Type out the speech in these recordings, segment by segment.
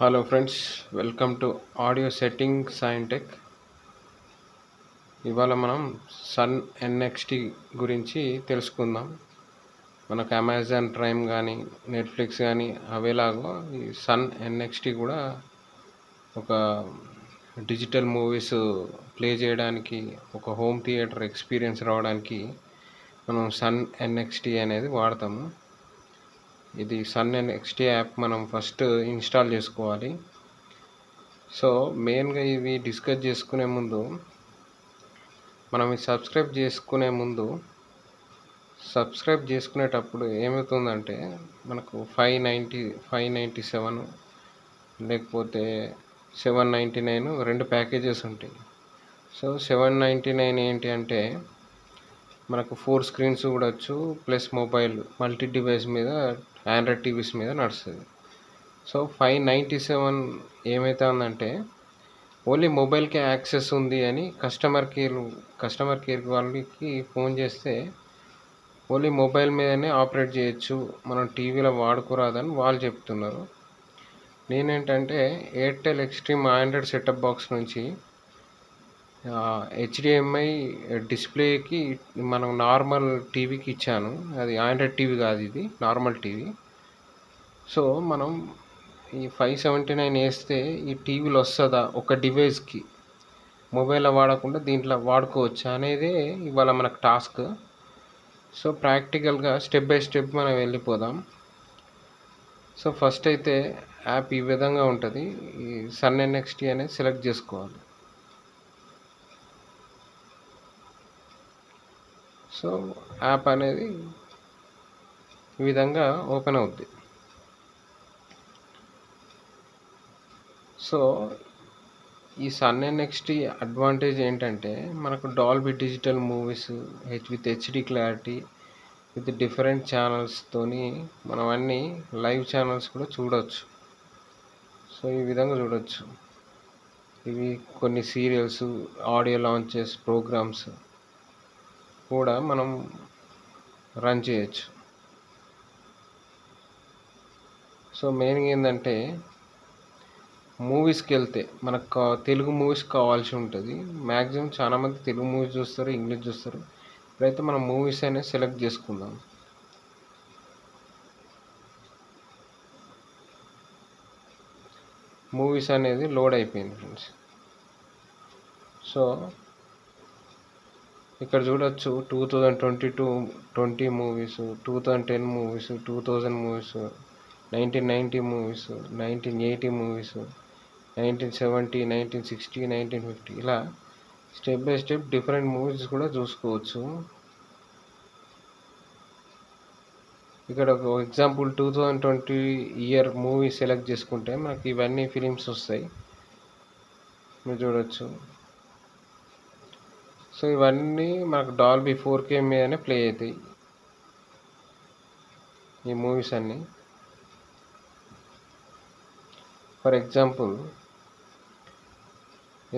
Hello friends, welcome to audio setting Scitech. ఇవాళ మనం sun NXT గురించి తెలుసుకుందాం. మనకు అమెజాన్ ప్రైమ్ కానీ నెట్ఫ్లిక్స్ కానీ అవేలాగో ఈ సన్ ఎన్ఎక్స్టీ కూడా ఒక డిజిటల్ మూవీస్ ప్లే చేయడానికి, ఒక హోమ్ థియేటర్ ఎక్స్పీరియన్స్ రావడానికి మనం సన్ ఎన్ఎక్స్టీ అనేది వాడతాము. ఇది సన్ ఎన్ఎక్స్టీ యాప్ మనం ఫస్ట్ ఇన్స్టాల్ చేసుకోవాలి. సో మెయిన్గా ఇవి డిస్కస్ చేసుకునే ముందు మనం ఇది సబ్స్క్రైబ్ చేసుకునేటప్పుడు ఏమవుతుందంటే మనకు 597 లేకపోతే 799 రెండు ప్యాకేజెస్ ఉంటాయి. సో 799 ఏంటి అంటే మనకు 4 స్క్రీన్స్ చూడొచ్చు, ప్లస్ మొబైల్ మల్టీ డివైస్ మీద ఆండ్రాయిడ్ టీవీస్ మీద నడుస్తుంది. సో 597 ఏమవుతుందంటే ఓన్లీ మొబైల్కే యాక్సెస్ ఉంది అని కస్టమర్ కేర్ వాళ్ళకి ఫోన్ చేస్తే ఓన్లీ మొబైల్ మీదనే ఆపరేట్ చేయొచ్చు, మనం టీవీలో వాడుకోరాదని వాళ్ళు చెప్తున్నారు. నేనేంటంటే Airtel extreme Android setup box నుంచి హెచ్డిఎంఐ డిస్ప్లేకి మనం నార్మల్ టీవీకి ఇచ్చాను. అది ఆండ్రాయిడ్ టీవీ కాదు, ఇది నార్మల్ టీవీ. సో మనం ఈ 579 వేస్తే ఈ టీవీలో వస్తుందా, ఒక డివైస్కి మొబైల్లో వాడకుండా దీంట్లో వాడుకోవచ్చా అనేది ఇవాళ మనకు టాస్క్. సో ప్రాక్టికల్గా స్టెప్ బై స్టెప్ మనం వెళ్ళిపోదాం. సో ఫస్ట్ అయితే యాప్ ఈ విధంగా ఉంటుంది. ఈ సన్ ఎన్ఎక్స్టీ అనేది సెలెక్ట్ చేసుకోవాలి. సో యాప్ అనేది ఈ విధంగా ఓపెన్ అవుద్ది. సో ఈ సన్ ఎన్ఎక్స్టీ అడ్వాంటేజ్ ఏంటంటే మనకు Dolby digital movies with HD clarity with different ఛానల్స్తోని మనం అన్ని లైవ్ ఛానల్స్ కూడా చూడవచ్చు. సో ఈ విధంగా చూడవచ్చు. ఇవి కొన్ని సీరియల్స్, ఆడియో లాంచెస్, ప్రోగ్రామ్స్ కూడా మనం రన్ చేయొచ్చు. సో మెయిన్గా ఏంటంటే మూవీస్కి వెళ్తే మనకు తెలుగు మూవీస్ కావాల్సి ఉంటుంది. మ్యాక్సిమం చాలామంది తెలుగు మూవీస్ చూస్తారు, ఇంగ్లీష్ చూస్తారు. ఇప్పుడైతే మనం మూవీస్ అనేది సెలెక్ట్ చేసుకుందాం. మూవీస్ అనేది లోడ్ అయిపోయింది ఫ్రెండ్స్. సో ఇక్కడ చూడొచ్చు 2020 movies, 2010 movies, 2000 movies, 1990 movies, 1980 movies, 1970, 1960, 1950 ఇలా step by step different movies కూడా చూసుకోవచ్చు. ఇక్కడ ఒక ఎగ్జాంపుల్ 2020 ఇయర్ మూవీ సెలెక్ట్ చేసుకుంటే మనకి ఇవన్నీ ఫిలిమ్స్ వస్తాయి, మీరు చూడొచ్చు. సో ఇవన్నీ మనకు డాల్బీ 4K మీదనే ప్లే అవుతాయి ఈ మూవీస్ అన్నీ. ఫర్ ఎగ్జాంపుల్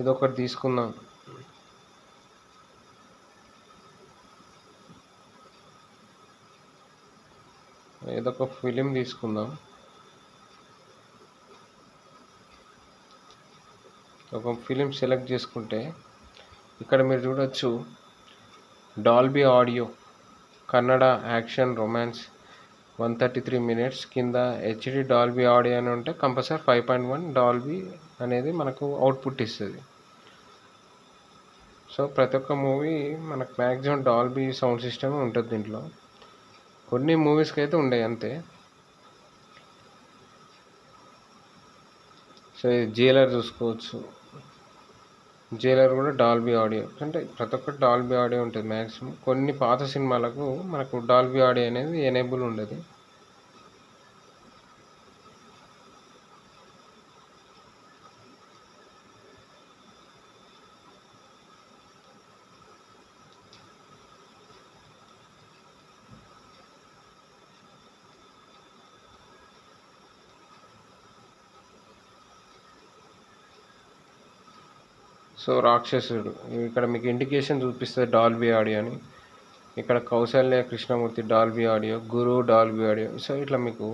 ఇదొకటి తీసుకుందాం. ఇదొక ఫిలిం తీసుకుందాం. ఒక ఫిలిం సెలెక్ట్ చేసుకుంటే ఇక్కడ మీరు చూడొచ్చు Dolby audio, Kannada, action, romance, 133 minutes కింద హెచ్డి డాల్బీ ఆడియో అని ఉంటే కంపల్సరీ 5.1 డాల్బీ అనేది మనకు అవుట్పుట్ ఇస్తుంది. సో ప్రతి ఒక్క మూవీ మనకు మ్యాక్సిమం డాల్బీ సౌండ్ సిస్టమ్ ఉంటుంది దీంట్లో. కొన్ని మూవీస్కి అయితే ఉండవు అంతే. సో జైలర్ చూసుకోవచ్చు. జైలర్ కూడా డాల్బీ ఆడియో, అంటే ప్రతి ఒక్కటి డాల్బీ ఆడియో ఉంటుంది మ్యాక్సిమం. కొన్ని పాత సినిమాలకు మనకు డాల్బీ ఆడియో అనేది ఎనేబుల్ ఉండదు. సో రాక్షసుడు ఇక్కడ మీకు ఇండికేషన్ చూపిస్తుంది డాల్బీ ఆడియో అని. ఇక్కడ కౌశల్య కృష్ణమూర్తి డాల్బీ ఆడియో, గురు డాల్బీ ఆడియో. సో ఇట్లా మీకు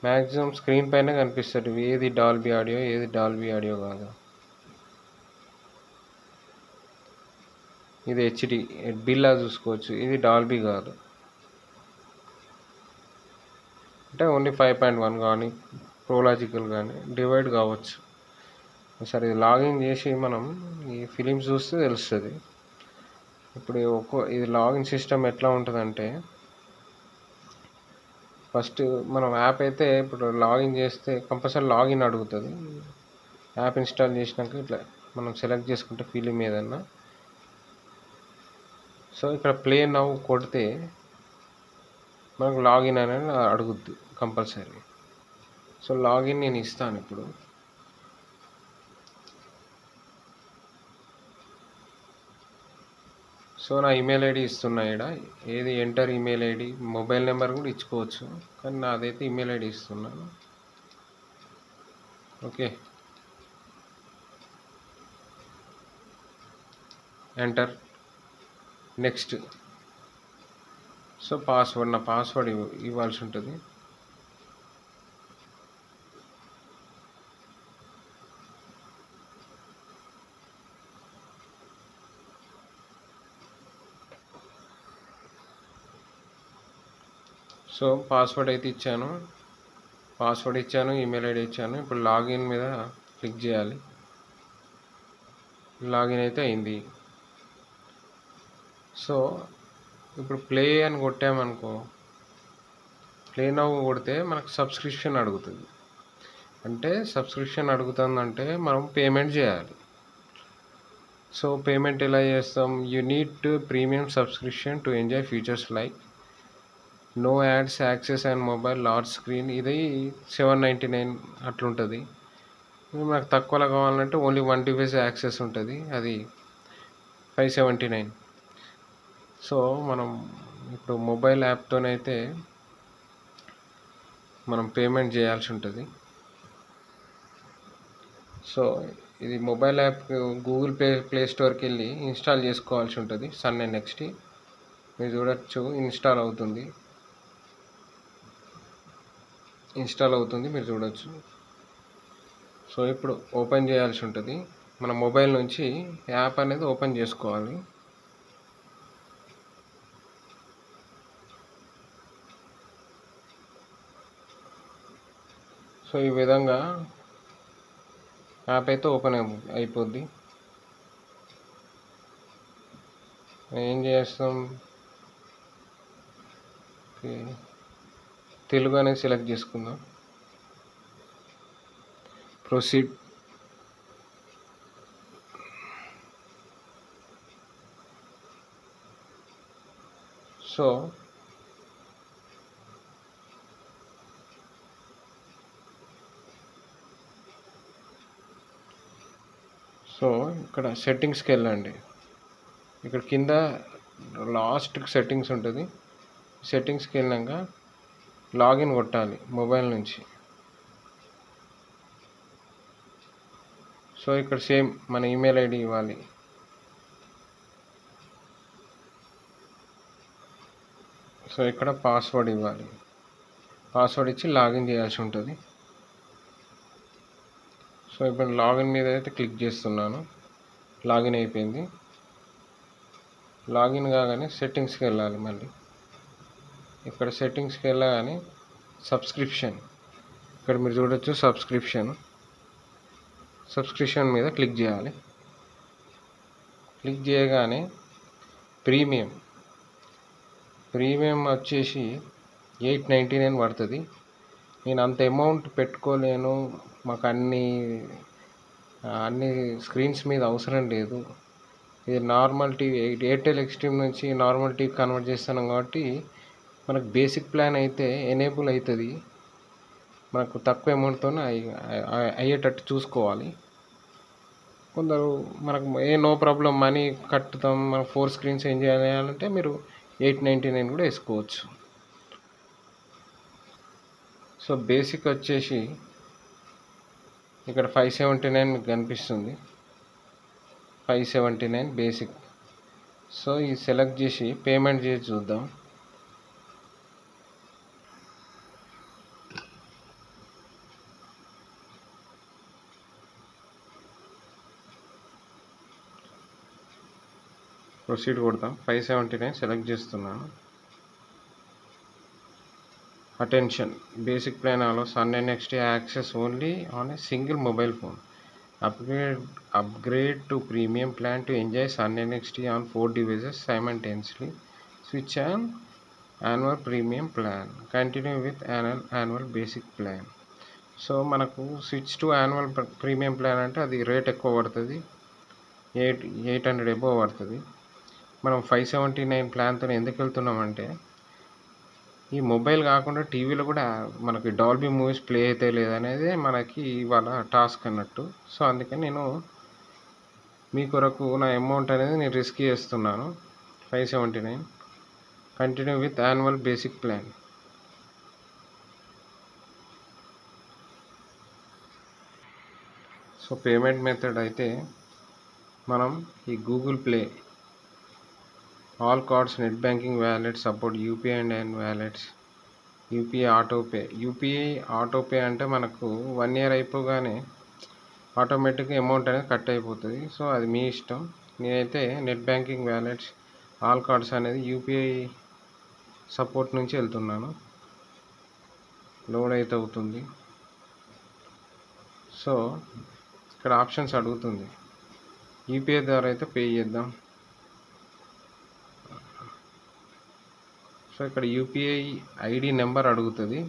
మ్యాక్సిమం స్క్రీన్ పైన కనిపిస్తుంది ఏది డాల్బీ ఆడియో ఏది డాల్బీ ఆడియో కాదు. ఇది హెచ్డి బిల్లా చూసుకోవచ్చు, ఇది డాల్బీ కాదు. అంటే ఓన్లీ 5.1 కానీ ప్రోలాజికల్ కానీ డివైడ్ కావచ్చు. సరే ఇది లాగిన్ చేసి మనం ఈ ఫిలిమ్స్ చూస్తే తెలుస్తుంది. ఇప్పుడు ఇది లాగిన్ సిస్టమ్ ఎట్లా ఉంటుందంటే, ఫస్ట్ మనం యాప్ అయితే ఇప్పుడు లాగిన్ చేస్తే కంపల్సరీ లాగిన్ అడుగుతుంది. యాప్ ఇన్స్టాల్ చేసినాక ఇట్లా మనం సెలెక్ట్ చేసుకుంటే ఫిలిం ఏదన్నా, సో ఇక్కడ ప్లే నౌ కొడితే మనకు లాగిన్ అనేది అడుగుద్ది కంపల్సరీ. సో లాగిన్ నేను ఇస్తాను ఇప్పుడు. సో నా ఈమెయిల్ ఐడి ఇస్తున్నా ఇక్కడ, ఏది enter email ID, mobile number కూడా ఇచ్చుకోవచ్చు, కానీ నాదైతే ఈమెయిల్ ఐడి ఇస్తున్నాను. Okay, enter, next. So password, నా పాస్వర్డ్ ఇవ్వాల్సి ఉంటుంది. సో పాస్వర్డ్ అయితే ఇచ్చాను, ఈమెయిల్ ఐడి ఇచ్చాను. ఇప్పుడు లాగిన్ మీద క్లిక్ చేయాలి. లాగిన్ అయితే అయింది. సో ఇప్పుడు ప్లే అని కొట్టామనుకో, ప్లే నౌ కొడితే మనకు సబ్స్క్రిప్షన్ అడుగుతుంది. అంటే సబ్స్క్రిప్షన్ అడుగుతుందంటే మనం పేమెంట్ చేయాలి. సో పేమెంట్ ఎలా చేస్తాం? You need to premium subscription to enjoy features like no ads, access and mobile large screen. ఇది 799 అట్లుంటుంది. మనకు తక్కువలో కావాలంటే ఓన్లీ 1 డివైస్ యాక్సెస్ ఉంటుంది, అది 579. సో మనం ఇప్పుడు మొబైల్ యాప్తోనైతే మనం పేమెంట్ చేయాల్సి ఉంటుంది. సో ఇది మొబైల్ యాప్ గూగుల్ ప్లే స్టోర్కి వెళ్ళి ఇన్స్టాల్ చేసుకోవాల్సి ఉంటుంది. సన్ నెక్స్ట్ మీరు చూడొచ్చు, ఇన్స్టాల్ అవుతుంది మీరు చూడొచ్చు. సో ఇప్పుడు ఓపెన్ చేయాల్సి ఉంటుంది. మన మొబైల్ నుంచి యాప్ అనేది ఓపెన్ చేసుకోవాలి. సో ఈ విధంగా యాప్ అయితే ఓపెన్ అయిపోద్ది. ఏం చేస్తాం, తెలుగు అనేది సెలెక్ట్ చేసుకుందాం, ప్రొసీడ్. సో ఇక్కడ సెట్టింగ్స్కి వెళ్ళండి. ఇక్కడ కింద లాస్ట్ సెట్టింగ్స్ ఉంటుంది. సెట్టింగ్స్కి వెళ్ళాక లాగిన్ కొట్టాలి మొబైల్ నుంచి. సో ఇక్కడ సేమ్ మన ఈమెయిల్ ఐడి ఇవ్వాలి. సో ఇక్కడ పాస్వర్డ్ ఇవ్వాలి, పాస్వర్డ్ ఇచ్చి లాగిన్ చేయాల్సి ఉంటుంది. సో ఇప్పుడు లాగిన్ మీద అయితే క్లిక్ చేస్తున్నాను. లాగిన్ అయిపోయింది. లాగిన్ కాగానే సెట్టింగ్స్కి వెళ్ళాలి. మళ్ళీ ఇక్కడ సెట్టింగ్స్కి వెళ్ళగానే సబ్స్క్రిప్షన్, ఇక్కడ మీరు చూడొచ్చు సబ్స్క్రిప్షన్ మీద క్లిక్ చేయాలి. క్లిక్ చేయగానే ప్రీమియం వచ్చేసి 899 పడుతుంది. నేను అంత అమౌంట్ పెట్టుకోలేను, మాకు అన్ని స్క్రీన్స్ మీద అవసరం లేదు. ఇది నార్మల్ టీవీ, ఎయిర్టెల్ ఎక్స్ట్రీమ్ నుంచి నార్మల్ టీవీ కన్వర్ట్ చేస్తున్నాం కాబట్టి మనకు బేసిక్ ప్లాన్ అయితే ఎనేబుల్ అవుతుంది. మనకు తక్కువ అమౌంట్తో అయ్యేటట్టు చూసుకోవాలి. కొందరు మనకు నో ప్రాబ్లం మనీ కట్టుతాం, మనం 4 స్క్రీన్స్ ఏం చేయాలంటే మీరు 899 కూడా వేసుకోవచ్చు. సో బేసిక్ వచ్చేసి ఇక్కడ 579 మీకు కనిపిస్తుంది, 579 బేసిక్. సో ఇది సెలెక్ట్ చేసి పేమెంట్ చేసి చూద్దాం. ప్రొసీడ్ కొడతాం. 579 సెలెక్ట్ చేస్తున్నాను. Attention, basic plan allows Sun NXT access only on a single mobile phone. Upgrade to premium plan to enjoy Sun NXT on 4 devices simultaneously. Switch on annual premium plan. Continue with annual basic plan. So మనకు switch to annual premium plan అంటే అది rate ఎక్కువ పడుతుంది, 800 above పడుతుంది. మనం 579 ప్లాన్తో ఎందుకు వెళ్తున్నామంటే ఈ మొబైల్ కాకుండా టీవీలో కూడా మనకి డాల్బీ మూవీస్ ప్లే అయితే లేదనేది మనకి ఇవాళ టాస్క్ అన్నట్టు. సో అందుకని నేను మీ కొరకు నా అమౌంట్ అనేది నేను రిస్క్ చేస్తున్నాను. 579 continue with annual basic plan. So payment method అయితే మనం ఈ Google Play, all cards, net banking wallet support, UPI and wallets, UPI autopay. UPI autopay అంటే మనకు 1 year అయిపోగానే ఆటోమేటిక్గా అమౌంట్ అనేది కట్ అయిపోతుంది. సో అది మీ ఇష్టం. నేనైతే net banking wallets, all cards అనేది యూపీఐ సపోర్ట్ నుంచి వెళ్తున్నాను. లోడ్ అయితే అవుతుంది. సో ఇక్కడ ఆప్షన్స్ అడుగుతుంది. యూపీఐ ద్వారా అయితే పే చేద్దాం. సో ఇక్కడ యూపీఐ ఐడి నెంబర్ అడుగుతుంది.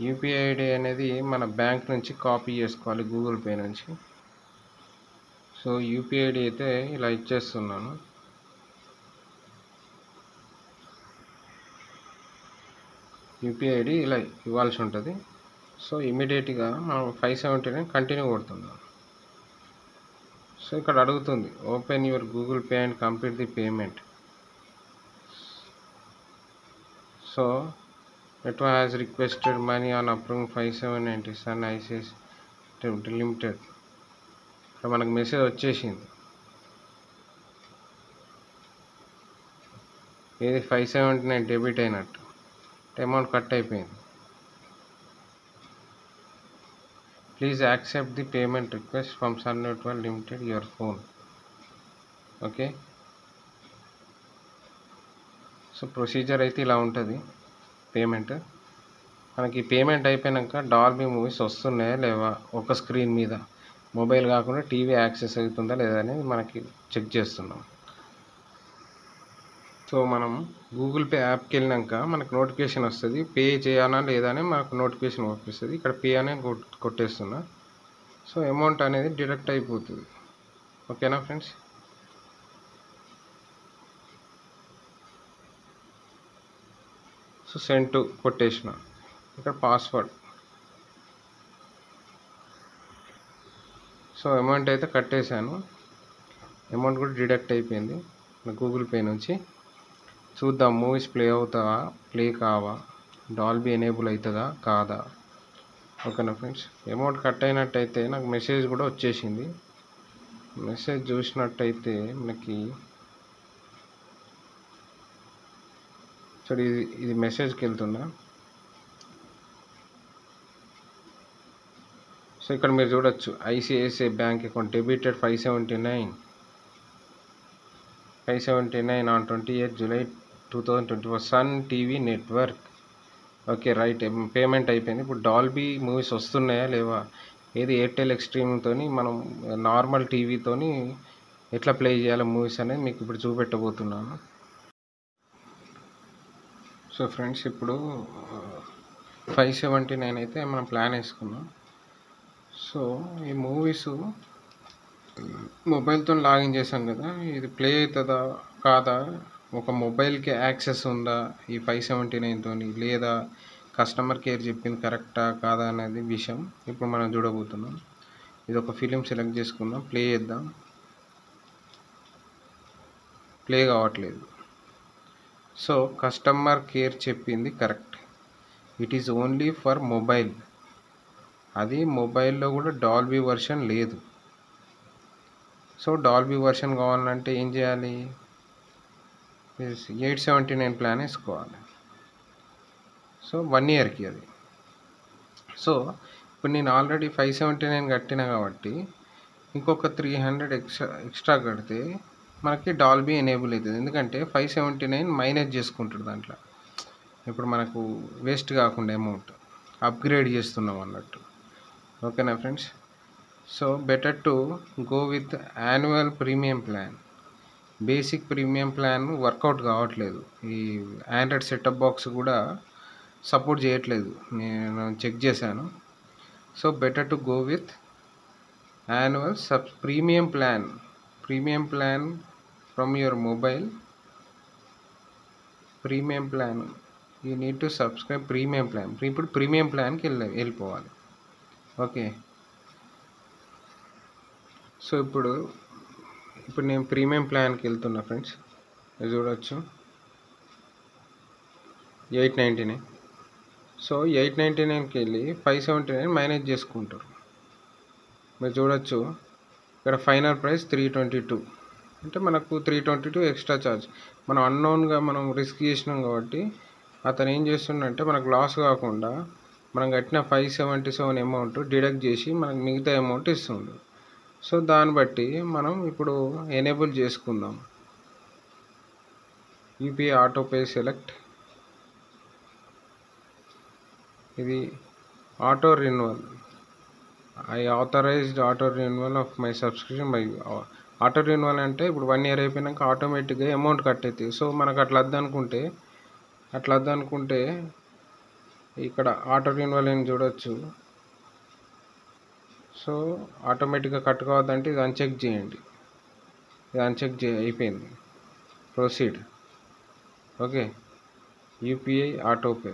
యూపీఐ ఐడి అనేది మన బ్యాంక్ నుంచి కాపీ చేసుకోవాలి, గూగుల్ పే నుంచి. సో యూపీఐ ఐడి అయితే ఇలా ఇచ్చేస్తున్నాను. యూపీఐ ఐడి ఇలా ఇవ్వాల్సి ఉంటుంది. సో ఇమీడియట్గా మనం 579 కంటిన్యూ కొడుతున్నాం. సో ఇక్కడ అడుగుతుంది open your Google pay and complete the payment. So network has requested money on approving 5790 Sun ICS limited. ఇక్కడ మనకు మెసేజ్ వచ్చేసింది. ఏది 579 డెబిట్ అయినట్టు, అమౌంట్ కట్ అయిపోయింది. Please accept the payment request from Sun Network Limited your phone. Okay. So procedure అయితే ఇలా ఉంటుంది. Payment మనకి పేమెంట్ అయిపోయాక డాల్బీ మూవీస్ వస్తున్నాయా లేవా ఒక స్క్రీన్ మీద, మొబైల్ కాకుండా టీవీ యాక్సెస్ అవుతుందా లేదా అనేది మనకి చెక్ చేస్తున్నాం. సో మనం గూగుల్ పే యాప్కి వెళ్ళినాక మనకు నోటిఫికేషన్ వస్తుంది, పే చేయాలా లేదా అని మనకు నోటిఫికేషన్ పంపిస్తుంది. ఇక్కడ పే అనే కొట్టేస్తున్నా. సో అమౌంట్ అనేది డిడక్ట్ అయిపోతుంది. ఓకేనా ఫ్రెండ్స్. సో సెండ్ టు కొట్టేసిన. ఇక్కడ పాస్వర్డ్. సో అమౌంట్ అయితే కట్టేశాను. అమౌంట్ కూడా డిడక్ట్ అయిపోయింది గూగుల్ పే నుంచి. చూద్దాం మూవీస్ ప్లే అవుతావా, ప్లే కావా, డాల్బీ ఎనేబుల్ అవుతుందా కాదా. ఓకేనా ఫ్రెండ్స్. అమౌంట్ కట్ అయినట్టయితే నాకు మెసేజ్ కూడా వచ్చేసింది. మెసేజ్ చూసినట్టయితే మనకి చూడు, ఇది మెసేజ్కి వెళ్తుందా. సో ఇక్కడ మీరు చూడొచ్చు ICICI bank account debited 579 on 28 July 2024 Sun TV network. Okay right, payment అయిపోయింది. ఇప్పుడు డాల్బీ మూవీస్ వస్తున్నాయా లేవా, ఏది ఎయిర్టెల్ ఎక్స్ట్రీమ్తో మనం నార్మల్ టీవీతో ఎట్లా ప్లే చేయాలో మూవీస్ అనేది మీకు ఇప్పుడు చూపెట్టబోతున్నాను. సో ఫ్రెండ్స్ ఇప్పుడు 579 అయితే మనం ప్లాన్ వేసుకున్నాం. సో ఈ మూవీస్ మొబైల్తో లాగిన్ చేసాం కదా, ఇది ప్లే అవుతుందా కాదా, ఒక మొబైల్కి యాక్సెస్ ఉందా ఈ 579తో లేదా కస్టమర్ కేర్ చెప్పింది కరెక్టా కాదా అనేది విషయం ఇప్పుడు మనం చూడబోతున్నాం. ఇది ఒక ఫిలిం సెలెక్ట్ చేసుకుందాం, ప్లే చేద్దాం. ప్లే కావట్లేదు. సో కస్టమర్ కేర్ చెప్పింది correct, it is only for mobile. అది మొబైల్లో కూడా డాల్బీ వర్షన్ లేదు. సో డాల్బీ వర్షన్ కావాలంటే ఏం చేయాలి, 879 ప్లాన్ వేసుకోవాలి. సో 1 yearకి అది. సో ఇప్పుడు నేను ఆల్రెడీ 579 కట్టినా కాబట్టి ఇంకొక 300 ఎక్స్ట్రా కడితే మనకి డాల్బీ ఎనేబుల్ అవుతుంది. ఎందుకంటే 579 మైనస్ చేసుకుంటాడు దాంట్లో. ఇప్పుడు మనకు వేస్ట్ కాకుండా అమౌంట్ అప్గ్రేడ్ చేస్తున్నాం అన్నట్టు. ఓకేనా friends? So better to go with annual premium plan. Basic premium plan work out కావట్లేదు. ఈ ఆండ్రాయిడ్ సెటప్ బాక్స్ కూడా సపోర్ట్ చేయట్లేదు, నేను చెక్ చేశాను. So better to go with annual premium plan from your mobile. Premium plan you need to subscribe premium plan. ఇప్పుడు premium ప్లాన్కి వెళ్ళిపోవాలి. Okay. So ఇప్పుడు నేను ప్రీమియం ప్లాన్కి వెళ్తున్నా ఫ్రెండ్స్. ఇది చూడవచ్చు 899. సో 899కి వెళ్ళి 579 మైనస్ చేసుకుంటారు. మీరు చూడొచ్చు ఇక్కడ ఫైనల్ ప్రైస్ 322, అంటే మనకు 322 ఎక్స్ట్రా ఛార్జ్. మనం అన్నోన్గా మనం రిస్క్ చేసినాం కాబట్టి అతను ఏం చేస్తుండంటే మనకు లాస్ కాకుండా మనం కట్టిన 577 అమౌంట్ డిడక్ట్ చేసి మనకు మిగతా అమౌంట్ ఇస్తుండు. సో దాన్ని బట్టి మనం ఇప్పుడు ఎనేబుల్ చేసుకుందాం. UPI autopay select. ఇది auto renewal. I authorised auto renewal of my subscription by. Auto renewal అంటే ఇప్పుడు 1 year అయిపోయినాక ఆటోమేటిక్గా అమౌంట్ కట్ అవుతుంది. సో మనకు అట్లా వద్దనుకుంటే ఇక్కడ ఆటో రెన్యువల్ అని చూడొచ్చు. సో ఆటోమేటిక్గా కట్ కావద్దంటే ఇది అన్చెక్ చేయండి. ఇది అన్చెక్ అయిపోయింది. Proceed. Okay. UPI autopay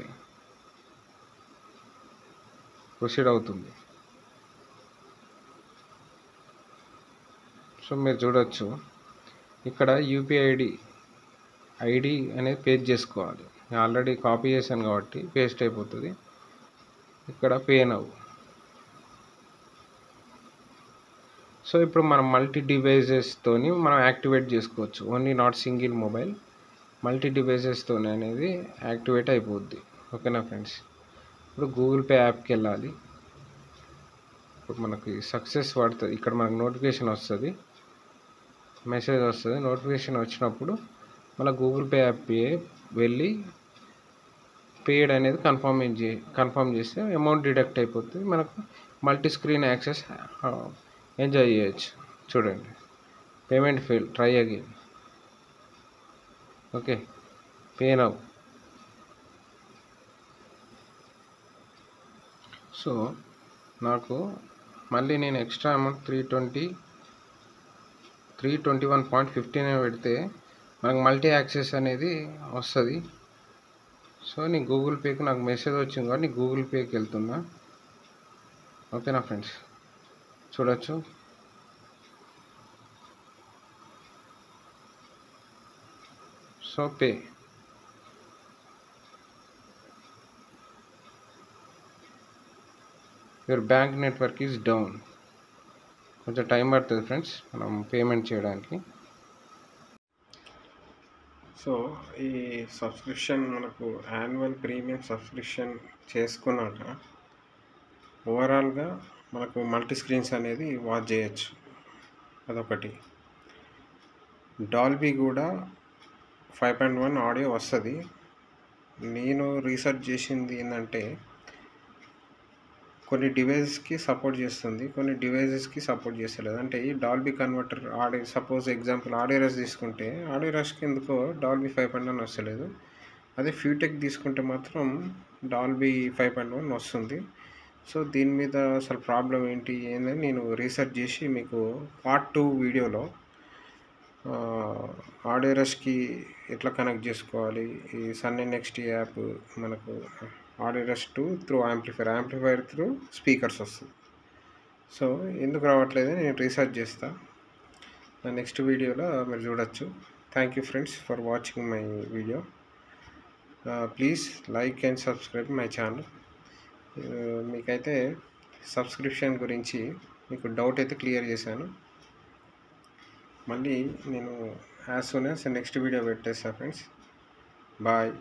proceed అవుతుంది. సో మీరు చూడొచ్చు ఇక్కడ యూపీఐ ఐడి అనేది పేస్ట్ చేసుకోవాలి. నేను ఆల్రెడీ కాపీ చేశాను కాబట్టి పేస్ట్ అయిపోతుంది. ఇక్కడ పే నౌ. సో ఇప్పుడు మనం మల్టీ డివైజెస్తోని మనం యాక్టివేట్ చేసుకోవచ్చు. Only not single mobile, multi డివైజెస్తోని అనేది యాక్టివేట్ అయిపోద్ది. ఓకేనా ఫ్రెండ్స్? ఇప్పుడు గూగుల్ పే యాప్కి వెళ్ళాలి. ఇప్పుడు మనకి సక్సెస్ పడుతుంది. ఇక్కడ మనకు నోటిఫికేషన్ వస్తుంది, మెసేజ్ వస్తుంది. నోటిఫికేషన్ వచ్చినప్పుడు మళ్ళీ గూగుల్ పే యాప్ వెళ్ళి పేడ్ అనేది కన్ఫర్మ్ చేస్తే అమౌంట్ డిడక్ట్ అయిపోతుంది. మనకు మల్టీ స్క్రీన్ యాక్సెస్ ఎంజాయ్ చేయొచ్చు. చూడండి, payment fail, try again. Okay, pay now. So నాకు మళ్ళీ నేను ఎక్స్ట్రా అమౌంట్ 321.59 పెడితే మనకు మల్టీ యాక్సెస్ అనేది వస్తుంది. సో నేను గూగుల్ పేకి నాకు మెసేజ్ వచ్చింది కాబట్టి నేను గూగుల్ పేకి వెళ్తున్నా. ఓకేనా ఫ్రెండ్స్? చూడొచ్చు. So pay. Your bank network is down. కొంచెం టైం పడుతుంది ఫ్రెండ్స్ మనం పేమెంట్ చేయడానికి. సో ఈ సబ్స్క్రిప్షన్ మనకు యాన్యువల్ ప్రీమియం సబ్స్క్రిప్షన్ చేసుకున్నాక ఓవరాల్గా మనకు మల్టీ స్క్రీన్స్ అనేది వాచ్ చేయొచ్చు. అదొకటి. డాల్బీ కూడా 5.1 ఆడియో వస్తుంది. నేను రీసెర్చ్ చేసింది ఏంటంటే కొన్ని డివైజెస్కి సపోర్ట్ చేస్తుంది, కొన్ని డివైజెస్కి సపోర్ట్ చేస్తలేదు. అంటే ఈ Dolby converter suppose example audio rush తీసుకుంటే ఆడియో రష్కి ఎందుకో డాల్బీ 5.1 వస్తలేదు. అదే ఫ్యూటెక్ తీసుకుంటే మాత్రం డాల్బీ 5.1 వస్తుంది. సో దీని మీద అసలు ప్రాబ్లం ఏంటి ఏందని నేను రీసెర్చ్ చేసి మీకు పార్ట్ 2 వీడియోలో ఆడియో రష్కి ఎట్లా కనెక్ట్ చేసుకోవాలి, ఈ సన్నీ నెక్స్ట్ యాప్ మనకు audio rush through amplifier through speakers వస్తుంది. సో ఎందుకు రావట్లేదు నేను రీసెర్చ్ చేస్తా. నెక్స్ట్ వీడియోలో మీరు చూడొచ్చు. Thank you friends for watching my video. Please like and subscribe my channel. మీకైతే సబ్స్క్రిప్షన్ గురించి మీకు డౌట్ అయితే క్లియర్ చేశాను. మళ్ళీ నేను as soon as next video పెట్టేస్తా ఫ్రెండ్స్. బాయ్.